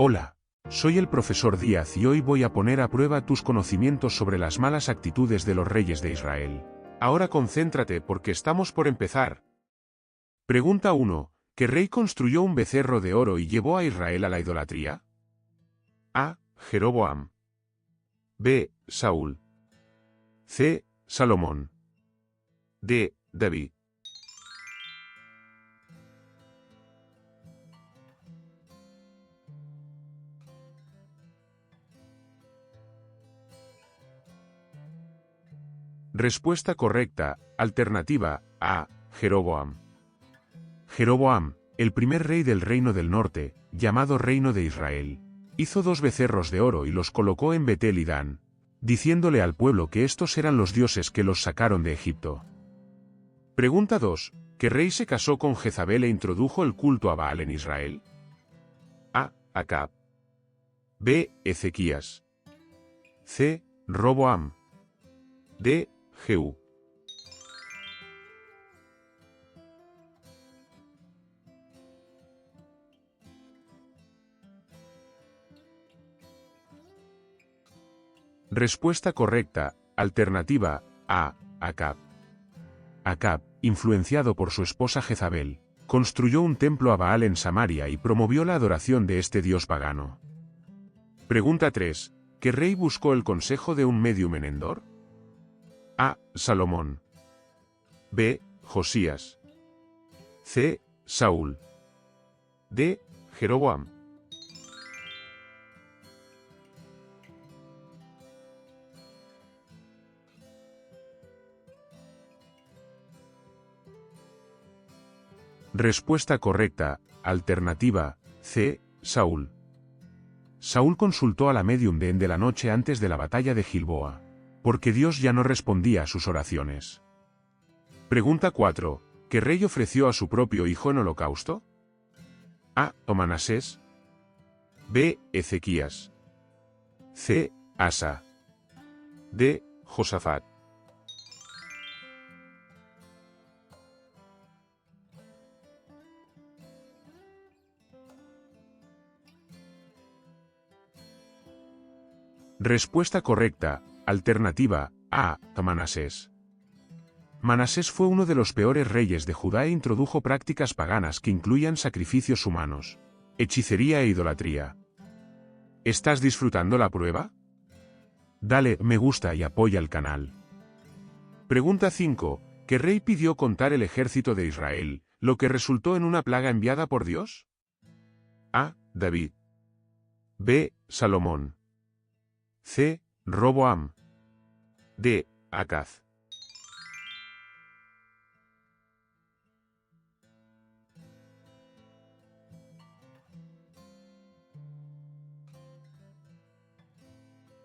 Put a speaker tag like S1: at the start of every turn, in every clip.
S1: Hola, soy el profesor Díaz y hoy voy a poner a prueba tus conocimientos sobre las malas actitudes de los reyes de Israel. Ahora concéntrate porque estamos por empezar. Pregunta 1. ¿Qué rey construyó un becerro de oro y llevó a Israel a la idolatría? A. Jeroboam. B. Saúl. C. Salomón. D. David. Respuesta correcta, alternativa A. Jeroboam. Jeroboam, el primer rey del reino del norte, llamado Reino de Israel, hizo 2 becerros de oro y los colocó en Betel y Dan, diciéndole al pueblo que estos eran los dioses que los sacaron de Egipto. Pregunta 2. ¿Qué rey se casó con Jezabel e introdujo el culto a Baal en Israel? A. Acab. B. Ezequías. C. Roboam. D. Jehú. Respuesta correcta, alternativa A. Acab. Acab, influenciado por su esposa Jezabel, construyó un templo a Baal en Samaria y promovió la adoración de este dios pagano. Pregunta 3. ¿Qué rey buscó el consejo de un medium en Endor? A. Salomón. B. Josías. C. Saúl. D. Jeroboam. Respuesta correcta, alternativa C. Saúl. Saúl consultó a la medium de la noche antes de la batalla de Gilboa, porque Dios ya no respondía a sus oraciones. Pregunta 4. ¿Qué rey ofreció a su propio hijo en holocausto? A. Manasés. B. Ezequías. C. Asa. D. Josafat. Respuesta correcta, alternativa A. Manasés. Manasés fue uno de los peores reyes de Judá e introdujo prácticas paganas que incluían sacrificios humanos, hechicería e idolatría. ¿Estás disfrutando la prueba? Dale me gusta y apoya el canal. Pregunta 5. ¿Qué rey pidió contar el ejército de Israel, lo que resultó en una plaga enviada por Dios? A. David. B. Salomón. C. Roboam. D. Acaz.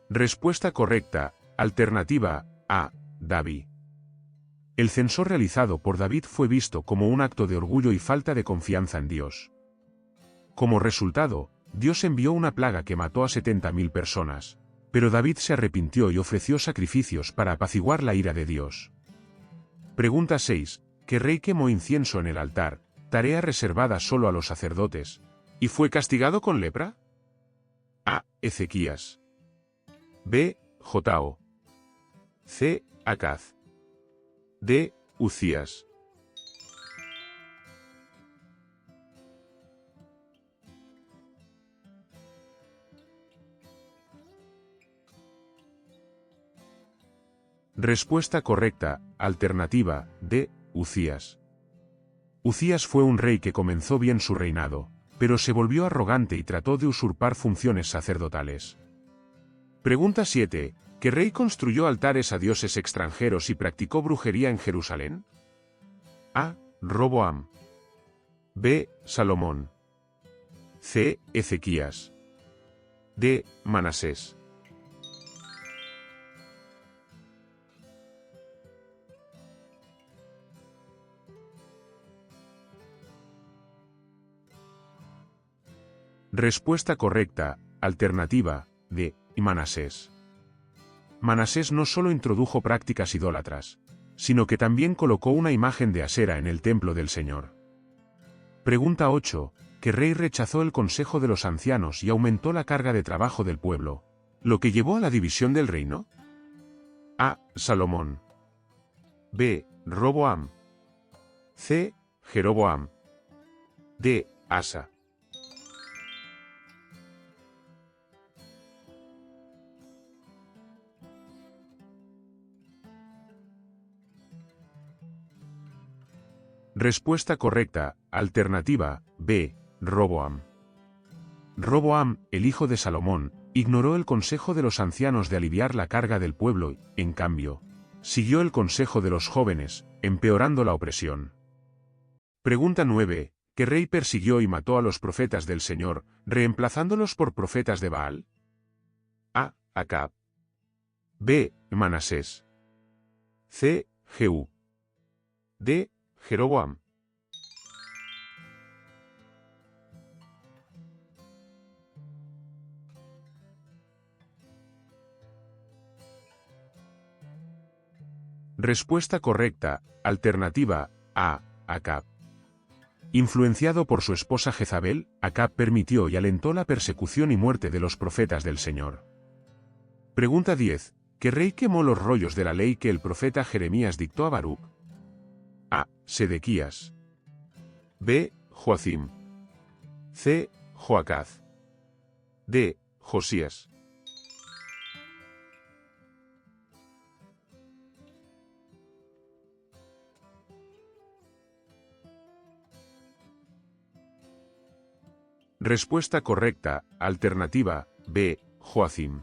S1: Respuesta correcta, alternativa A. David. El censo realizado por David fue visto como un acto de orgullo y falta de confianza en Dios. Como resultado, Dios envió una plaga que mató a 70.000 personas, pero David se arrepintió y ofreció sacrificios para apaciguar la ira de Dios. Pregunta 6. ¿Qué rey quemó incienso en el altar, tarea reservada solo a los sacerdotes, y fue castigado con lepra? A. Ezequías. B. Jotao. C. Acaz. D. Uzías. Respuesta correcta, alternativa D. Uzías. Uzías fue un rey que comenzó bien su reinado, pero se volvió arrogante y trató de usurpar funciones sacerdotales. Pregunta 7. ¿Qué rey construyó altares a dioses extranjeros y practicó brujería en Jerusalén? A. Roboam. B. Salomón. C. Ezequías. D. Manasés. Respuesta correcta, alternativa D. Manasés. Manasés no solo introdujo prácticas idólatras, sino que también colocó una imagen de Asera en el templo del Señor. Pregunta 8. que rey rechazó el consejo de los ancianos y aumentó la carga de trabajo del pueblo, lo que llevó a la división del reino? A. Salomón. B. Roboam. C. Jeroboam. D. Asa. Respuesta correcta, alternativa, B. Roboam. Roboam, el hijo de Salomón, ignoró el consejo de los ancianos de aliviar la carga del pueblo y, en cambio, siguió el consejo de los jóvenes, empeorando la opresión. Pregunta 9. ¿Qué rey persiguió y mató a los profetas del Señor, reemplazándolos por profetas de Baal? A. Acab. B. Manasés. C. Jehú. D. Jeroboam. Respuesta correcta, alternativa, A. Acab. Influenciado por su esposa Jezabel, Acab permitió y alentó la persecución y muerte de los profetas del Señor. Pregunta 10. ¿Qué rey quemó los rollos de la ley que el profeta Jeremías dictó a Baruc? A. Sedequías. B. Joacim. C. Joacaz. D. Josías. Respuesta correcta, alternativa, B. Joacim.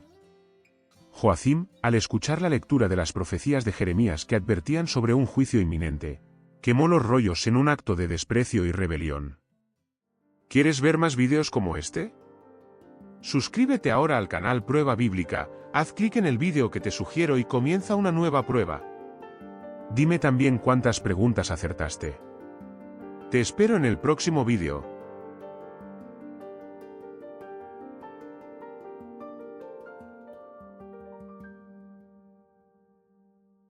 S1: Joacim, al escuchar la lectura de las profecías de Jeremías que advertían sobre un juicio inminente, quemó los rollos en un acto de desprecio y rebelión. ¿Quieres ver más vídeos como este? Suscríbete ahora al canal Prueba Bíblica, haz clic en el vídeo que te sugiero y comienza una nueva prueba. Dime también cuántas preguntas acertaste. Te espero en el próximo vídeo.